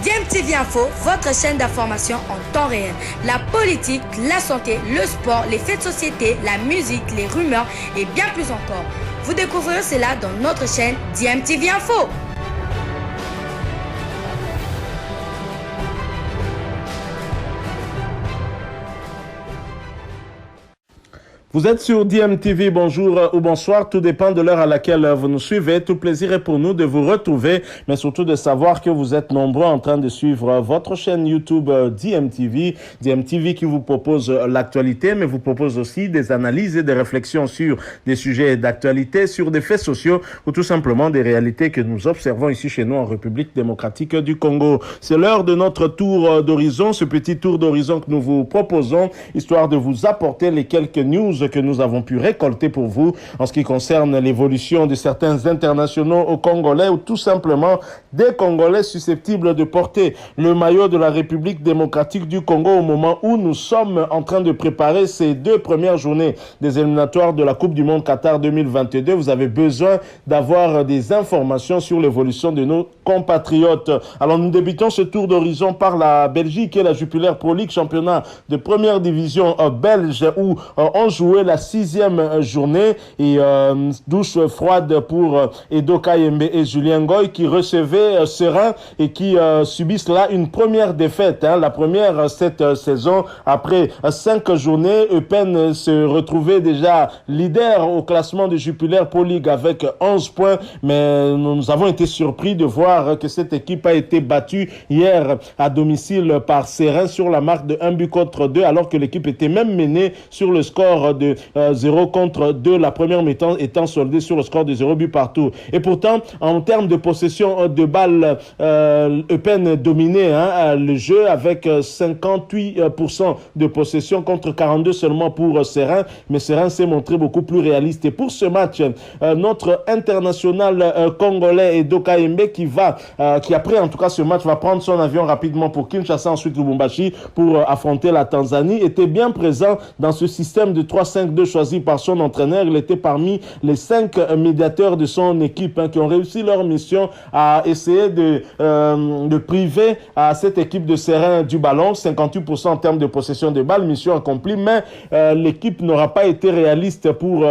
DMTV Info, votre chaîne d'information en temps réel. La politique, la santé, le sport, les faits de société, la musique, les rumeurs et bien plus encore. Vous découvrirez cela dans notre chaîne DMTV Info. Vous êtes sur DMTV, bonjour ou bonsoir, tout dépend de l'heure à laquelle vous nous suivez. Tout plaisir est pour nous de vous retrouver, mais surtout de savoir que vous êtes nombreux en train de suivre votre chaîne YouTube DMTV. DMTV qui vous propose l'actualité, mais vous propose aussi des analyses et des réflexions sur des sujets d'actualité, sur des faits sociaux ou tout simplement des réalités que nous observons ici chez nous en République démocratique du Congo. C'est l'heure de notre tour d'horizon, ce petit tour d'horizon que nous vous proposons, histoire de vous apporter les quelques news que nous avons pu récolter pour vous en ce qui concerne l'évolution de certains internationaux au Congolais ou tout simplement des Congolais susceptibles de porter le maillot de la République démocratique du Congo au moment où nous sommes en train de préparer ces deux premières journées des éliminatoires de la Coupe du Monde Qatar 2022. Vous avez besoin d'avoir des informations sur l'évolution de nos compatriotes. Alors nous débutons ce tour d'horizon par la Belgique et la Jupiler Pro League, championnat de première division belge où on jouait la 6e journée et douche froide pour Edo Kayembe et Julien Ngoy qui recevaient Serein et qui subissent là une première défaite. La première cette saison après 5 journées. Eupen se retrouvait déjà leader au classement de Jupiler Pro League avec 11 points, mais nous avons été surpris de voir que cette équipe a été battue hier à domicile par Serein sur la marque de 1-2 alors que l'équipe était même menée sur le score de 0-2, la première mi-temps étant soldée sur le score de 0-partout. Et pourtant, en termes de possession de balles, Eupen dominait le jeu avec 58% de possession contre 42 seulement pour Serein, mais Serein s'est montré beaucoup plus réaliste. Et pour ce match, notre international congolais Edo Kayembe qui après en tout cas ce match va prendre son avion rapidement pour Kinshasa, ensuite Lubumbashi pour affronter la Tanzanie, était bien présent dans ce système de 3-5-2 choisi par son entraîneur. Il était parmi les 5 médiateurs de son équipe qui ont réussi leur mission à essayer de priver à cette équipe de Serein du ballon, 58% en termes de possession de balle, mission accomplie, mais l'équipe n'aura pas été réaliste pour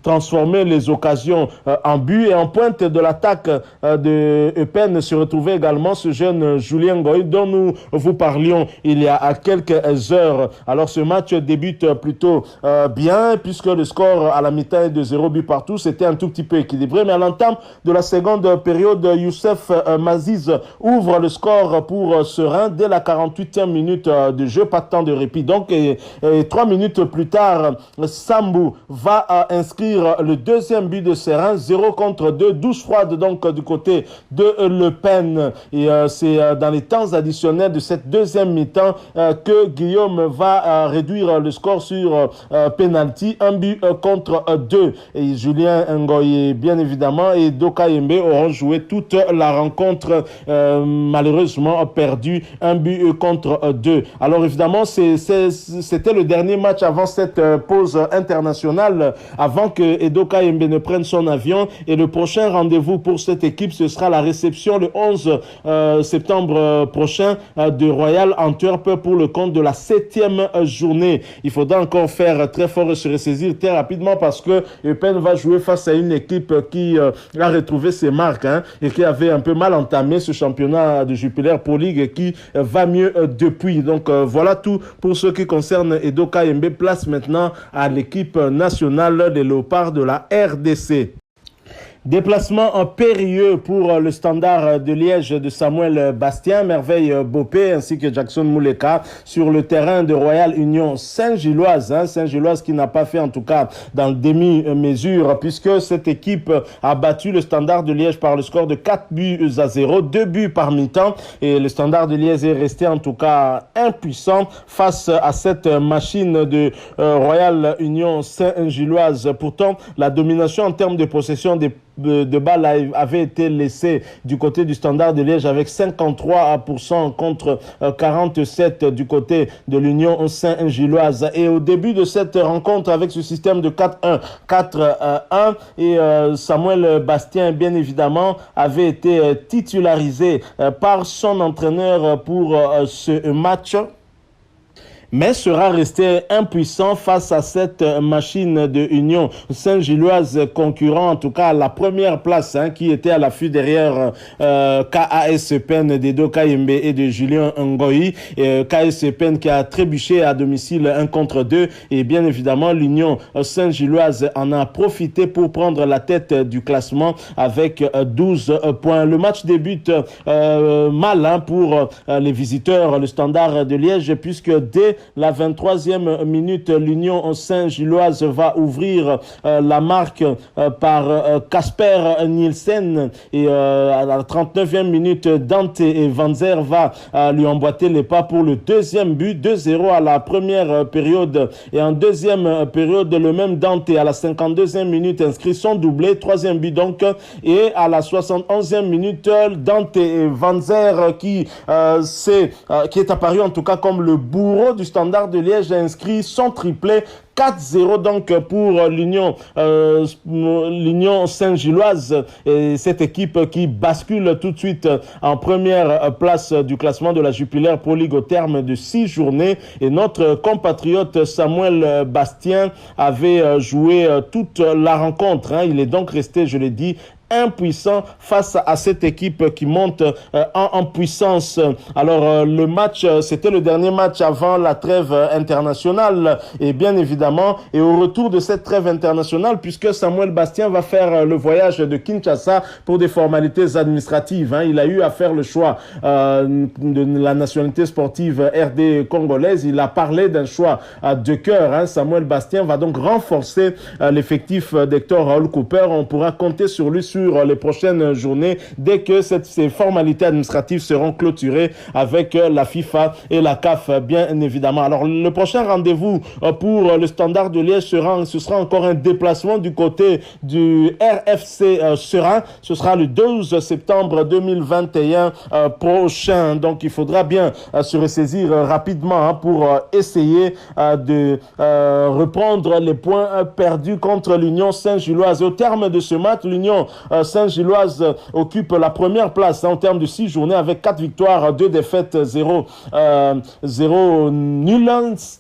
transformer les occasions en but. Et en pointe de l'attaque de Eupen se retrouvait également ce jeune Julien Ngoy dont nous vous parlions il y a quelques heures. Alors ce match débute plutôt bien puisque le score à la mi-temps est de 0-partout. C'était un tout petit peu équilibré, mais à l'entame de la seconde période, Youssef Maziz ouvre le score pour Serein dès la 48e minute de jeu, pas de temps de répit. Donc, et 3 minutes plus tard, Sambou va inscrire le deuxième but de Serein, 0-2, douche froide donc du côté de Le Pen. Et c'est dans les temps additionnels de cette deuxième mi-temps que Guillaume va réduire le score sur penalty, 1-2. Et Julien Ngoy, bien évidemment, et Edo Kayembe auront joué toute la rencontre, malheureusement perdu, 1-2. Alors évidemment, c'était le dernier match avant cette pause internationale, avant que Edo Kayembe ne prenne son avion. Et le prochain rendez-vous pour cette équipe, ce sera la réception le 11 septembre prochain de Royal Antwerp pour le compte de la 7e journée. Il faudra encore faire très fort et se ressaisir très rapidement parce que Eupen va jouer face à une équipe qui a retrouvé ses marques et qui avait un peu mal entamé ce championnat de Jupiler Pro League et qui va mieux depuis. Donc voilà tout pour ce qui concerne Edo Kayembe. Place maintenant à l'équipe nationale des Léopards de la RDC. Déplacement périlleux pour le Standard de Liège de Samuel Bastien, Merveille Bopé ainsi que Jackson Mouleka sur le terrain de Royal Union Saint-Gilloise. Saint-Gilloise qui n'a pas fait en tout cas dans le demi-mesure puisque cette équipe a battu le Standard de Liège par le score de 4-0, 2 buts par mi-temps et le Standard de Liège est resté en tout cas impuissant face à cette machine de Royal Union Saint-Gilloise. Pourtant, la domination en termes de possession des de balle avait été laissé du côté du Standard de Liège avec 53% contre 47% du côté de l'Union Saint-Gilloise. Et au début de cette rencontre avec ce système de 4-1, 4-1 et Samuel Bastien, bien évidemment, avait été titularisé par son entraîneur pour ce match, mais sera resté impuissant face à cette machine de Union Saint-Gilloise concurrent, en tout cas à la première place, qui était à l'affût derrière KAS Pen d'Edo Kayembe et de Julien Ngoyi. KAS Pen qui a trébuché à domicile 1 contre 2 et bien évidemment l'Union Saint-Gilloise en a profité pour prendre la tête du classement avec 12 points. Le match débute mal pour les visiteurs, le Standard de Liège, puisque dès la 23e minute, l'Union Saint-Gilloise va ouvrir la marque par Casper Nielsen et à la 39e minute, Dante et Vanzer va lui emboîter les pas pour le deuxième but, 2-0 à la première période. Et en deuxième période, le même Dante à la 52e minute inscrit son doublé, troisième but donc, et à la 71e minute, Dante et Vanzer qui est apparu en tout cas comme le bourreau du Standard de Liège a inscrit son triplé. 4-0 donc pour l'Union Saint-Gilloise, et cette équipe qui bascule tout de suite en première place du classement de la Jupiler Pro League au terme de 6 journées. Et notre compatriote Samuel Bastien avait joué toute la rencontre. Il est donc resté, je l'ai dit, impuissant face à cette équipe qui monte en puissance. Alors le match, c'était le dernier match avant la trêve internationale et bien évidemment, et au retour de cette trêve internationale, puisque Samuel Bastien va faire le voyage de Kinshasa pour des formalités administratives. Il a eu à faire le choix de la nationalité sportive RD congolaise. Il a parlé d'un choix de cœur. Samuel Bastien va donc renforcer l'effectif d'Hector Raoul Cooper. On pourra compter sur lui sur les prochaines journées dès que ces formalités administratives seront clôturées avec la FIFA et la CAF, bien évidemment. Alors le prochain rendez-vous pour le Standard de Liège ce sera encore un déplacement du côté du RFC Serein. Ce sera le 12 septembre 2021 prochain. Donc il faudra bien se ressaisir rapidement pour essayer de reprendre les points perdus contre l'Union Saint-Gilloise. Au terme de ce match, l'Union Saint-Gilloise occupe la première place en termes de 6 journées avec 4 victoires, 2 défaites, 0 nul,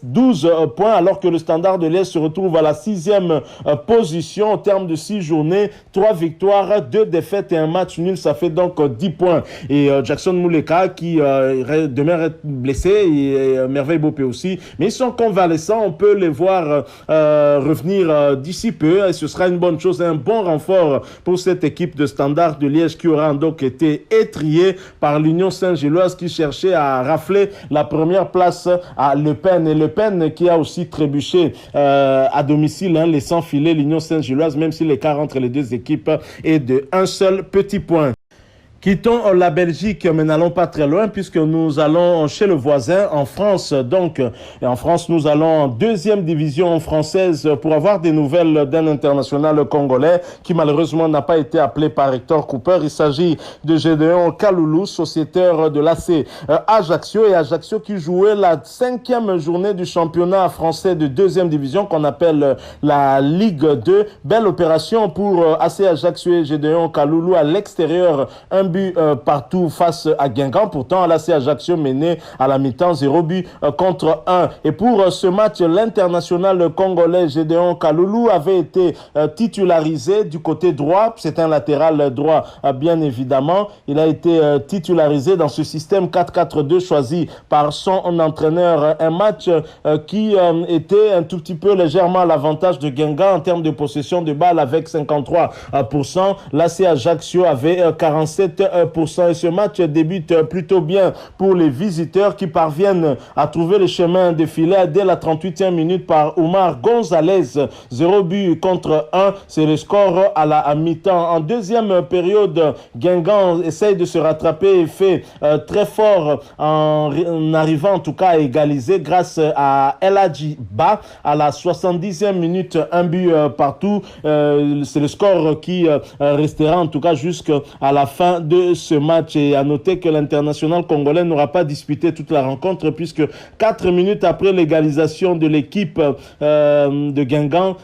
12 points, alors que le Standard de Liège se retrouve à la 6e position en termes de 6 journées, 3 victoires, 2 défaites et un match nul. Ça fait donc 10 points. Et Jackson Mouleka qui demeure être blessé et Merveille Bopé aussi, mais ils sont convalescents. On peut les voir revenir d'ici peu et ce sera une bonne chose, un bon renfort pour cette équipe de Standard de Liège qui aura donc été étriée par l'Union Saint-Gilloise qui cherchait à rafler la première place à Le Pen. Et Le Pen qui a aussi trébuché à domicile, laissant filer l'Union Saint-Gilloise, même si l'écart entre les deux équipes est de un seul petit point. Quittons la Belgique, mais n'allons pas très loin puisque nous allons chez le voisin en France. Donc, et en France, nous allons en 2e division française pour avoir des nouvelles d'un international congolais qui malheureusement n'a pas été appelé par Hector Cooper. Il s'agit de Gédéon Kaloulou, sociétaire de l'AC Ajaccio, et Ajaccio qui jouait la 5e journée du championnat français de 2e division qu'on appelle la Ligue 2. Belle opération pour AC Ajaccio et Gédéon Kaloulou à l'extérieur. Un but partout face à Guingamp. Pourtant, l'AC Ajaccio menait à la mi-temps 0 but contre 1. Et pour ce match, l'international congolais Gédéon Kaloulou avait été titularisé du côté droit. C'est un latéral droit, bien évidemment. Il a été titularisé dans ce système 4-4-2 choisi par son entraîneur. Un match qui était un tout petit peu légèrement à l'avantage de Guingamp en termes de possession de balle avec 53%. L'AC Ajaccio avait 47%. 28%. Et ce match débute plutôt bien pour les visiteurs qui parviennent à trouver le chemin de filet dès la 38e minute par Omar Gonzalez. 0 but contre 1, c'est le score à la mi-temps. En deuxième période, Guingamp essaye de se rattraper et fait très fort en arrivant en tout cas à égaliser grâce à El Hadji Ba à la 70e minute, un but partout. C'est le score qui restera en tout cas jusqu'à la fin de ce match. Et à noter que l'international congolais n'aura pas disputé toute la rencontre puisque 4 minutes après l'égalisation de l'équipe de Guingamp,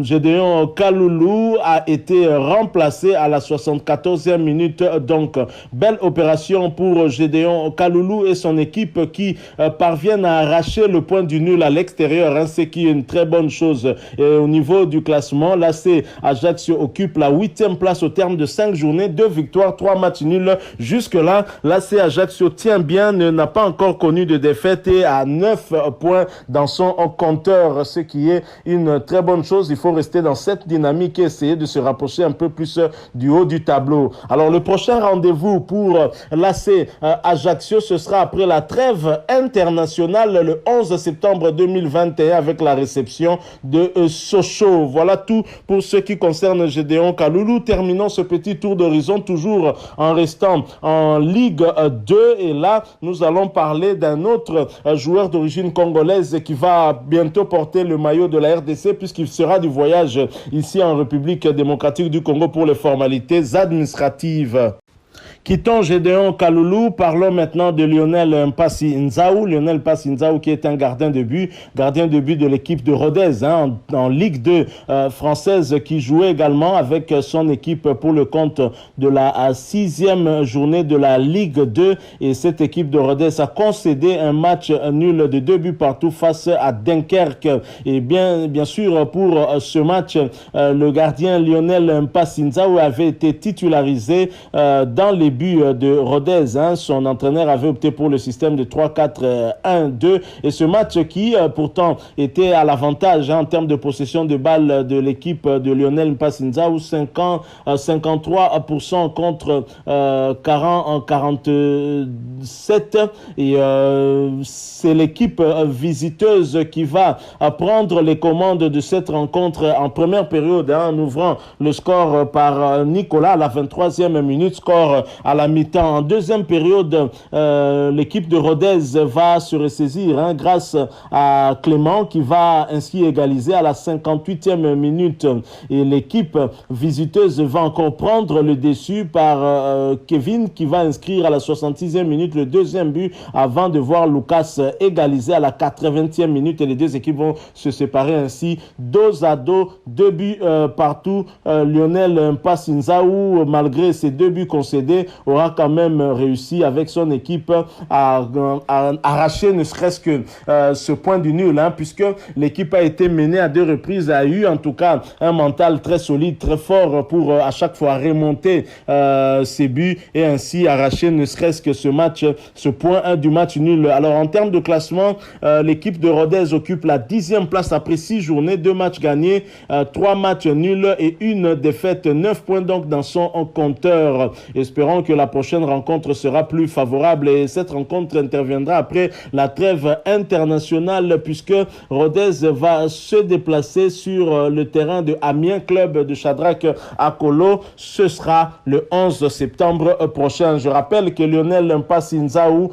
Gédéon Kaloulou a été remplacé à la 74e minute. Donc, belle opération pour Gédéon Kaloulou et son équipe qui parviennent à arracher le point du nul à l'extérieur, hein, ce qui est une très bonne chose. Et au niveau du classement, l'AC Ajaccio occupe la 8e place au terme de 5 journées, 2 victoires, 3 matchs nuls. Jusque-là, l'AC Ajaccio tient bien, n'a pas encore connu de défaite et à 9 points dans son compteur, ce qui est une très bonne chose. Il faut rester dans cette dynamique et essayer de se rapprocher un peu plus du haut du tableau. Alors, le prochain rendez-vous pour l'AC Ajaccio, ce sera après la trêve internationale le 11 septembre 2021 avec la réception de Sochaux. Voilà tout pour ce qui concerne Gédéon Kaloulou. Terminons ce petit tour d'horizon toujours en restant en Ligue 2 et là nous allons parler d'un autre joueur d'origine congolaise qui va bientôt porter le maillot de la RDC puisqu'il sera du voyage ici en République démocratique du Congo pour les formalités administratives. Quittons Gédéon Kaloulou, parlons maintenant de Lionel Mpassi Nzaou. Lionel Mpassi Nzaou qui est un gardien de but de l'équipe de Rodez en Ligue 2 française qui jouait également avec son équipe pour le compte de la 6e journée de la Ligue 2 et cette équipe de Rodez a concédé un match nul de 2 buts partout face à Dunkerque. Et bien sûr pour ce match, le gardien Lionel Mpassi Nzaou avait été titularisé dans les buts de Rodez. Son entraîneur avait opté pour le système de 3-4-1-2 et ce match qui pourtant était à l'avantage en termes de possession de balles de l'équipe de Lionel Mpassi Nzaou, 53% contre 47 et c'est l'équipe visiteuse qui va prendre les commandes de cette rencontre en première période en ouvrant le score par Nicolas à la 23e minute, score à la mi-temps. En deuxième période, l'équipe de Rodez va se ressaisir grâce à Clément qui va ainsi égaliser à la 58e minute. Et l'équipe visiteuse va encore prendre le dessus par Kevin qui va inscrire à la 66e minute le deuxième but avant de voir Lucas égaliser à la 80e minute. Et les deux équipes vont se séparer ainsi dos à dos, 2 buts partout. Lionel Mpassi Nzaou, malgré ses 2 buts concédés, aura quand même réussi avec son équipe à arracher ne serait-ce que ce point du nul, puisque l'équipe a été menée à 2 reprises, a eu en tout cas un mental très solide, très fort pour à chaque fois remonter ses buts et ainsi arracher ne serait-ce que ce point du match nul. Alors en termes de classement, l'équipe de Rodez occupe la 10e place après 6 journées, 2 matchs gagnés, 3 matchs nuls et 1 défaite, 9 points donc dans son compteur. Espérons que la prochaine rencontre sera plus favorable et cette rencontre interviendra après la trêve internationale puisque Rodez va se déplacer sur le terrain de Amiens, club de Shadrack Akolo. Ce sera le 11 septembre prochain. Je rappelle que Lionel Mpassi Nzaou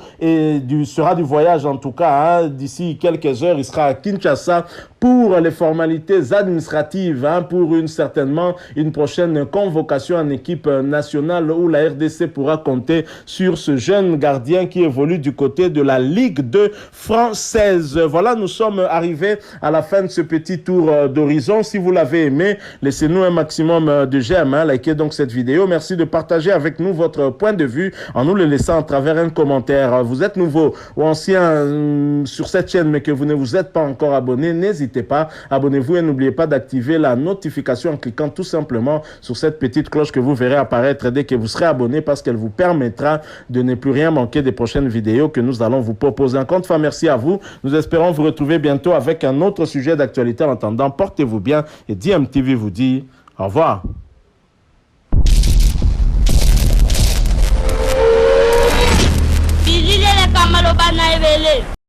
sera du voyage en tout cas. D'ici quelques heures, il sera à Kinshasa pour les formalités administratives, pour certainement une prochaine convocation en équipe nationale où la RDC pourra compter sur ce jeune gardien qui évolue du côté de la Ligue 2 française. Voilà, nous sommes arrivés à la fin de ce petit tour d'horizon. Si vous l'avez aimé, laissez-nous un maximum de j'aime, likez donc cette vidéo. Merci de partager avec nous votre point de vue en nous le laissant à travers un commentaire. Vous êtes nouveau ou ancien sur cette chaîne mais que vous ne vous êtes pas encore abonné, n'hésitez pas, abonnez-vous et n'oubliez pas d'activer la notification en cliquant tout simplement sur cette petite cloche que vous verrez apparaître dès que vous serez abonné parce qu'elle vous permettra de ne plus rien manquer des prochaines vidéos que nous allons vous proposer. Encore une fois, merci à vous. Nous espérons vous retrouver bientôt avec un autre sujet d'actualité. En attendant, portez-vous bien et DMTV vous dit au revoir. ebele.